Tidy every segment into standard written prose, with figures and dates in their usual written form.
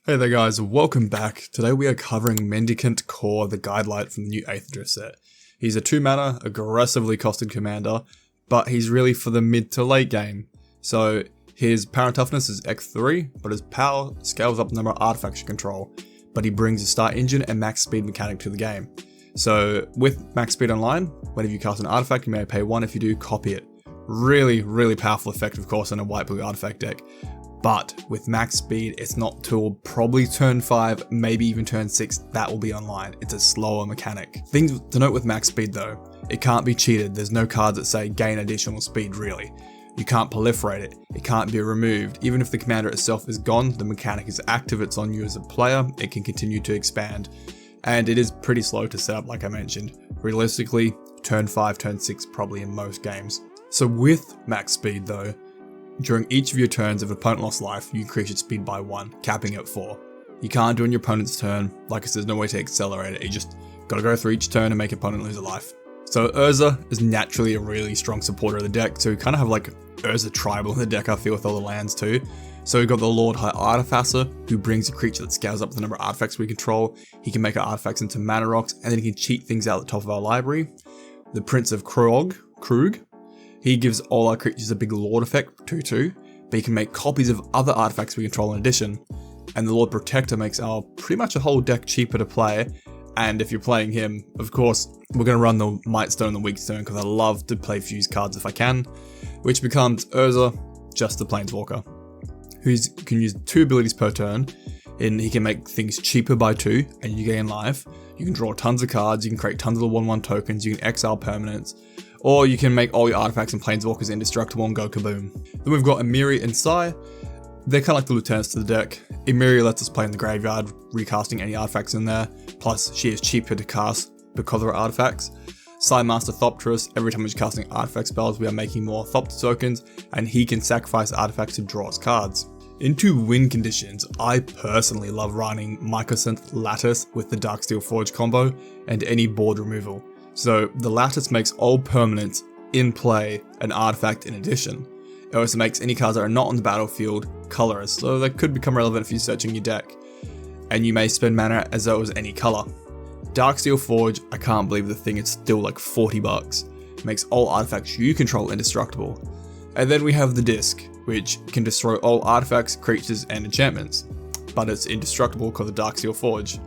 Hey there guys, welcome back. Today we are covering Mendicant Core, the Guidelight from the new 8th edition set. He's a 2-mana, aggressively costed commander, but he's really for the mid to late game. So his power and toughness is X3, but his power scales up the number of artifacts you control, but he brings a start engine and max speed mechanic to the game. So with max speed online, whenever you cast an artifact, you may pay 1. If you do, copy it. Really powerful effect, of course, in a white-blue artifact deck. But with max speed, it's not till probably turn 5, maybe even turn 6, that will be online. It's a slower mechanic. Things to note with max speed though, it can't be cheated. There's no cards that say gain additional speed really. You can't proliferate it, it can't be removed. Even if the commander itself is gone, the mechanic is active, it's on you as a player, it can continue to expand. And it is pretty slow to set up like I mentioned. Realistically, turn 5, turn 6 probably in most games. So with max speed though, during each of your turns, if an opponent lost life, you increase its speed by 1, capping at 4. You can't do it on your opponent's turn, like I said, there's no way to accelerate it, you just gotta go through each turn and make your opponent lose a life. So Urza is naturally a really strong supporter of the deck, so we kind of have like Urza tribal in the deck I feel with all the lands too. So we've got the Lord High Artificer, who brings a creature that scales up the number of artifacts we control. He can make our artifacts into mana rocks, and then he can cheat things out at the top of our library. The Prince of Krug, he gives all our creatures a big Lord effect, 2/2, but he can make copies of other artifacts we control in addition. And the Lord Protector makes our pretty much a whole deck cheaper to play. And if you're playing him, of course, we're going to run the Might Stone and the Weak Stone because I love to play fuse cards if I can, which becomes Urza, just the Planeswalker, who can use 2 abilities per turn, and he can make things cheaper by 2, and you gain life. You can draw tons of cards, you can create tons of 1/1 tokens, you can exile permanents, or you can make all your artifacts and planeswalkers indestructible and go kaboom. Then we've got Emiri and Sai. They're kind of like the lieutenants to the deck. Emiri lets us play in the graveyard, recasting any artifacts in there, plus she is cheaper to cast because of her artifacts. Sai Master Thopterus, every time we're casting artifact spells, we are making more Thopter tokens, and he can sacrifice artifacts to draw us cards. Into win conditions, I personally love running Mycosynth Lattice with the Darksteel Forge combo and any board removal. So the Lattice makes all permanents in play an artifact in addition. It also makes any cards that are not on the battlefield colorless, so that could become relevant if you're searching your deck. And you may spend mana as though it was any color. Darksteel Forge, I can't believe the thing is still like $40. Makes all artifacts you control indestructible. And then we have the Disc, which can destroy all artifacts, creatures, and enchantments. But it's indestructible because of Darksteel Forge.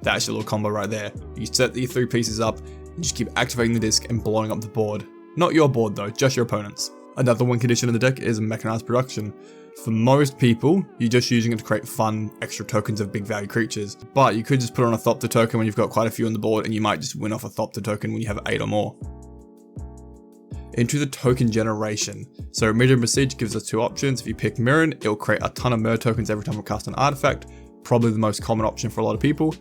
That's your little combo right there. You set the 3 pieces up, you just keep activating the disc and blowing up the board. Not your board though, just your opponent's. Another win condition in the deck is mechanized production. For most people, you're just using it to create fun extra tokens of big value creatures, but you could just put on a Thopter token when you've got quite a few on the board, and you might just win off a Thopter token when you have 8 or more. Into the token generation. So Mirror Besiege gives us 2 options. If you pick Mirren, it'll create a ton of Mir tokens every time we cast an artifact, probably the most common option for a lot of people.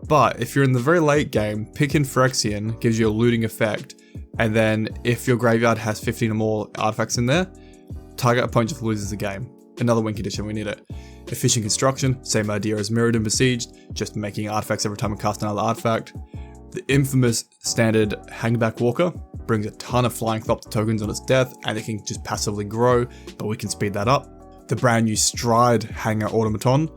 But if you're in the very late game, picking Phyrexian gives you a looting effect, and then if your graveyard has 15 or more artifacts in there, target opponent just loses the game. Another win condition, we need it. Efficient construction, same idea as Mirrored and Besieged, just making artifacts every time we cast another artifact. The infamous standard Hangback Walker brings a ton of flying Thopter tokens on its death, and it can just passively grow, but we can speed that up. The brand new Stride Hanger Automaton.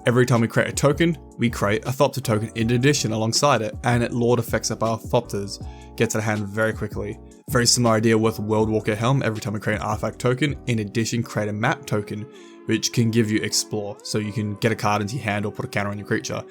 Every time we create a token, we create a Thopter token in addition alongside it, and it Lord effects up our Thopters, gets out of hand very quickly. Very similar idea with Worldwalker Helm. Every time we create an artifact token, in addition create a map token, which can give you Explore, so you can get a card into your hand or put a counter on your creature.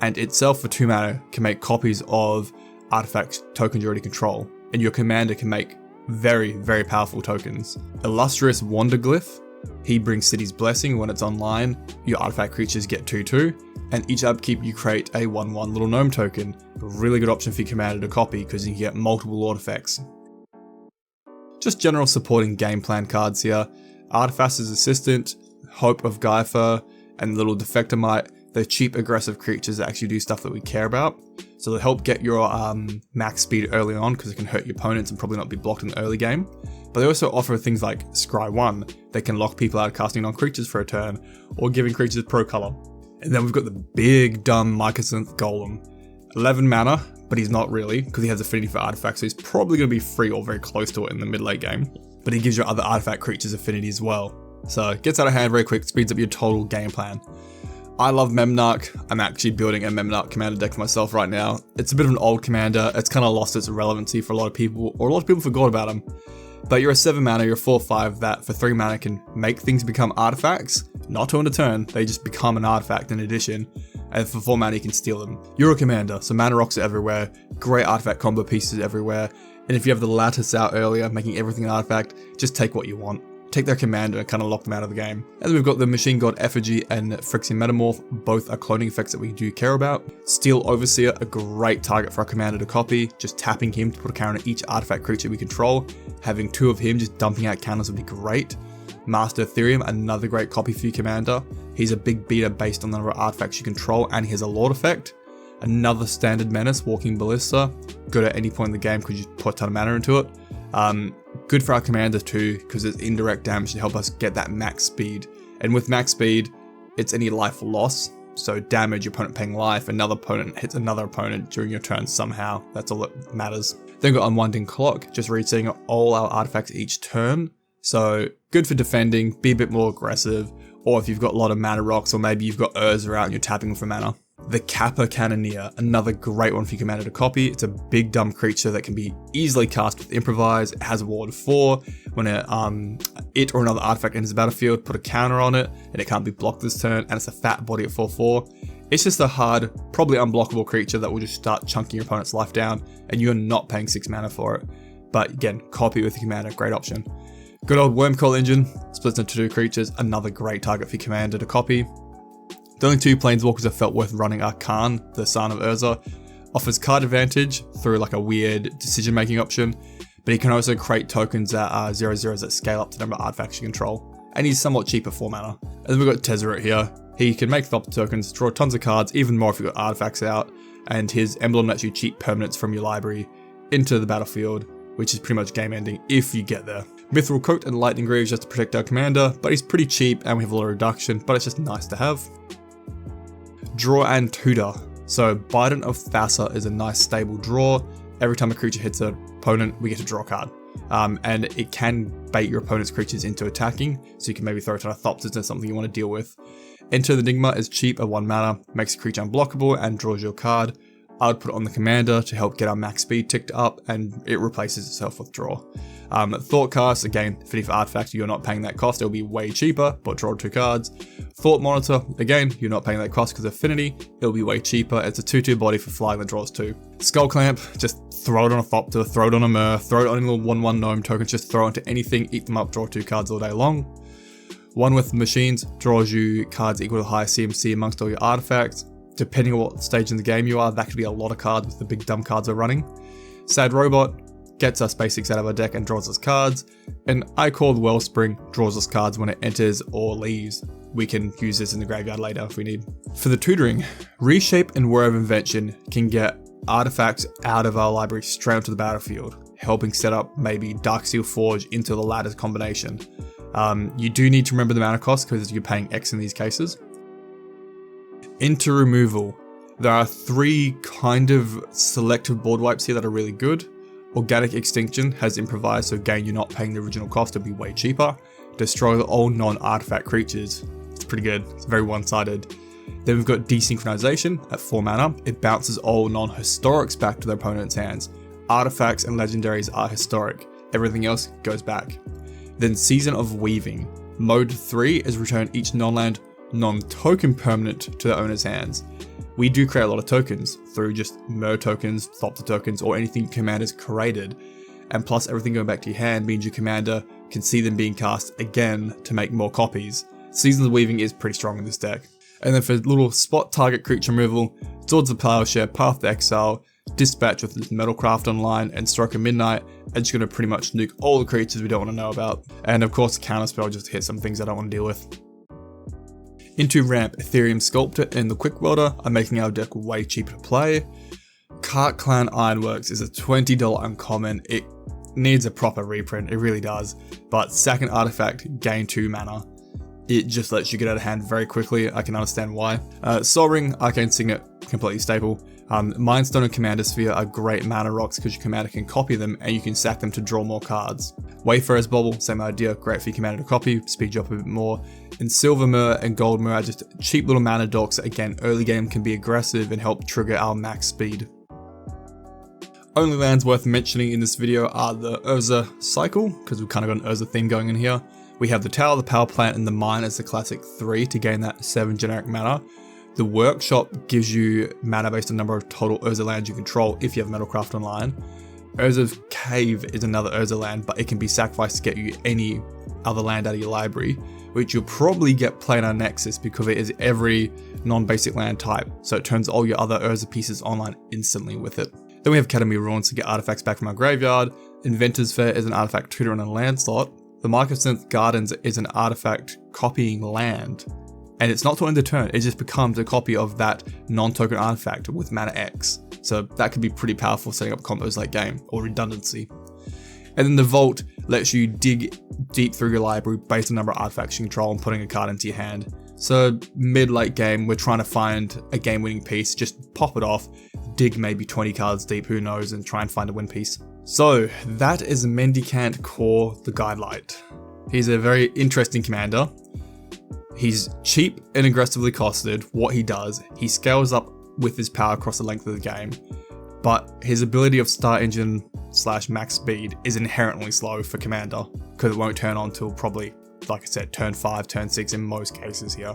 And itself for 2 mana can make copies of artifact tokens you already control, and your commander can make very powerful tokens. Illustrious Wanderglyph. He brings City's Blessing. When it's online, your artifact creatures get 2/2, and each upkeep you create a 1/1 little gnome token. A really good option for your commander to copy because you can get multiple Lord effects. Just general supporting game plan cards here. Artifacer's Assistant, Hope of Gaifer, and Little Defectomite. They're cheap aggressive creatures that actually do stuff that we care about. So they'll help get your max speed early on because it can hurt your opponents and probably not be blocked in the early game. But they also offer things like Scry 1, that can lock people out of casting non-creatures for a turn, or giving creatures pro color. And then we've got the big dumb Mycosynth Golem. 11 mana, but he's not really, because he has affinity for artifacts, so he's probably going to be free or very close to it in the mid-late game. But he gives your other artifact creatures affinity as well. So it gets out of hand very quick, speeds up your total game plan. I love Memnarch. I'm actually building a Memnarch commander deck for myself right now. It's a bit of an old commander. It's kind of lost its relevancy for a lot of people, or a lot of people forgot about him. But you're a 7 mana, you're a 4/5 that for 3 mana can make things become artifacts. Not to end a turn, they just become an artifact in addition. And for 4 mana you can steal them. You're a commander, so mana rocks are everywhere, great artifact combo pieces everywhere. And if you have the lattice out earlier, making everything an artifact, just take what you want. Take their commander and kind of lock them out of the game. And then we've got the Machine God Effigy and Phyrexian Metamorph, both are cloning effects that we do care about. Steel Overseer, a great target for our commander to copy, just tapping him to put a counter on each artifact creature we control. Having 2 of him just dumping out counters would be great. Master Ethereum, another great copy for your commander. He's a big beater based on the number of artifacts you control, and he has a Lord effect. Another standard menace, Walking Ballista, good at any point in the game because you put a ton of mana into it. Good for our commander too, because it's indirect damage to help us get that max speed. And with max speed, it's any life loss. So damage, your opponent paying life, another opponent hits another opponent during your turn somehow. That's all that matters. Then we've got Unwinding Clock, just resetting all our artifacts each turn. So good for defending, be a bit more aggressive, or if you've got a lot of mana rocks, or maybe you've got Urza out and you're tapping for mana. The Kappa Cannoneer, another great one for your commander to copy. It's a big dumb creature that can be easily cast with Improvise. It has a ward of 4. When it or another artifact enters the battlefield, put a counter on it, and it can't be blocked this turn, and it's a fat body at 4/4. It's just a hard, probably unblockable creature that will just start chunking your opponent's life down, and you're not paying 6 mana for it. But again, copy with your commander, great option. Good old Wormcoil Engine, splits into 2 creatures, another great target for your commander to copy. The only 2 planeswalkers I felt worth running are Khan, the son of Urza. Offers card advantage through like a weird decision making option, but he can also create tokens that are 0/0s that scale up to the number of artifacts you control. And he's somewhat cheaper 4 mana. And then we've got Tezzeret here. He can make Thopter tokens, draw tons of cards, even more if you've got artifacts out, and his emblem lets you cheat permanents from your library into the battlefield, which is pretty much game ending if you get there. Mithril Coat and Lightning Greaves just to protect our commander, but he's pretty cheap and we have a lot of reduction, but it's just nice to have. Draw and Tutor. So Bident of Thassa is a nice stable draw. Every time a creature hits an opponent, we get to draw a card. And it can bait your opponent's creatures into attacking, so you can maybe throw a ton of Thopters into something you want to deal with. Enter the Enigma is cheap at 1 mana, makes a creature unblockable and draws your card. I would put it on the commander to help get our max speed ticked up, and it replaces itself with draw. Thoughtcast, again, for artifacts, you're not paying that cost, it'll be way cheaper, but draw 2 cards. Thought Monitor, again, you're not paying that cost because of affinity, it'll be way cheaper. It's a 2/2 body for flying that draws 2. Skull Clamp, just throw it on a Thopter, throw it on a Myr, throw it on a little 1/1 gnome tokens, just throw it into anything, eat them up, draw 2 cards all day long. One with Machines draws you cards equal to high CMC amongst all your artifacts. Depending on what stage in the game you are, that could be a lot of cards with the big dumb cards we're running. Sad Robot gets us basics out of our deck and draws us cards. And I Called Wellspring draws us cards when it enters or leaves. We can use this in the graveyard later if we need. For the tutoring, Reshape and War of Invention can get artifacts out of our library straight onto the battlefield, helping set up maybe Darksteel Forge into the ladder combination. You do need to remember the mana cost because you're paying X in these cases. Into removal, there are 3 kind of selective board wipes here that are really good. Organic Extinction has Improvise, so again you're not paying the original cost, it'll be way cheaper. Destroy all non-artifact creatures, it's pretty good, it's very one-sided. Then we've got Desynchronization at 4 mana, it bounces all non-historics back to their opponent's hands. Artifacts and legendaries are historic, everything else goes back. Then Season of Weaving, mode 3 is return each non-land non-token permanent to the owner's hands. We do create a lot of tokens through just Myr tokens, Thopter tokens, or anything your commander's created. And plus everything going back to your hand means your commander can see them being cast again to make more copies. Seasons of Weaving is pretty strong in this deck. And then for little spot target creature removal, Swords of Plowshare, Path to Exile, Dispatch with Metalcraft Online, and Stroke of Midnight are just going to pretty much nuke all the creatures we don't want to know about. And of course Counterspell just to hit some things I don't want to deal with. Into Ramp, Ethereum Sculptor and the Quick Welder are making our deck way cheaper to play. Cart Clan Ironworks is a $20 uncommon. It needs a proper reprint, it really does. But second artifact, gain 2 mana. It just lets you get out of hand very quickly, I can understand why. Soul Ring, Arcane Signet, completely staple. Mind Stone and Commander Sphere are great mana rocks because your commander can copy them and you can sack them to draw more cards. Wayfarer's Bauble, same idea, great for your commander to copy, speed you up a bit more. And Silver Mirror and Gold Mirror are just cheap little mana docks that, again, early game can be aggressive and help trigger our max speed. Only lands worth mentioning in this video are the Urza cycle, because we've kind of got an Urza theme going in here. We have the Tower, the Power Plant, and the Mine as the classic 3 to gain that 7 generic mana. The Workshop gives you mana based on the number of total Urza lands you control if you have Metalcraft Online. Urza's Cave is another Urza land, but it can be sacrificed to get you any other land out of your library, which you'll probably get Planar Nexus because it is every non-basic land type, so it turns all your other Urza pieces online instantly with it. Then we have Academy Ruins to get artifacts back from our graveyard. Inventor's Fair is an artifact tutor on a land slot. The Mycosynth Gardens is an artifact copying land. And it's not to end the turn, it just becomes a copy of that non-token artifact with mana X. So that could be pretty powerful setting up combos late game, or redundancy. And then the Vault lets you dig deep through your library based on the number of artifacts you control and putting a card into your hand. So mid-late game, we're trying to find a game-winning piece, just pop it off, dig maybe 20 cards deep, who knows, and try and find a win piece. So that is Mendicant Core, the Guidelight. He's a very interesting commander. He's cheap and aggressively costed. What he does, he scales up with his power across the length of the game, but his ability of Star Engine / max speed is inherently slow for commander because it won't turn on till probably, like I said, turn 5, turn 6 in most cases here.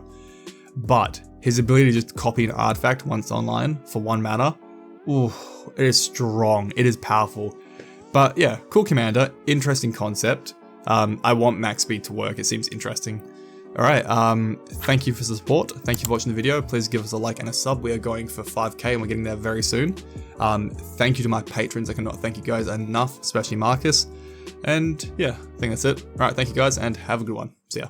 But his ability to just copy an artifact once online for 1 mana, ooh, it is strong, it is powerful. But yeah, cool commander, interesting concept. I want max speed to work, it seems interesting. Alright, thank you for the support, thank you for watching the video, please give us a like and a sub, we are going for 5k and we're getting there very soon. Thank you to my patrons, I cannot thank you guys enough, especially Marcus. And yeah, I think that's it. Alright, thank you guys and have a good one. See ya.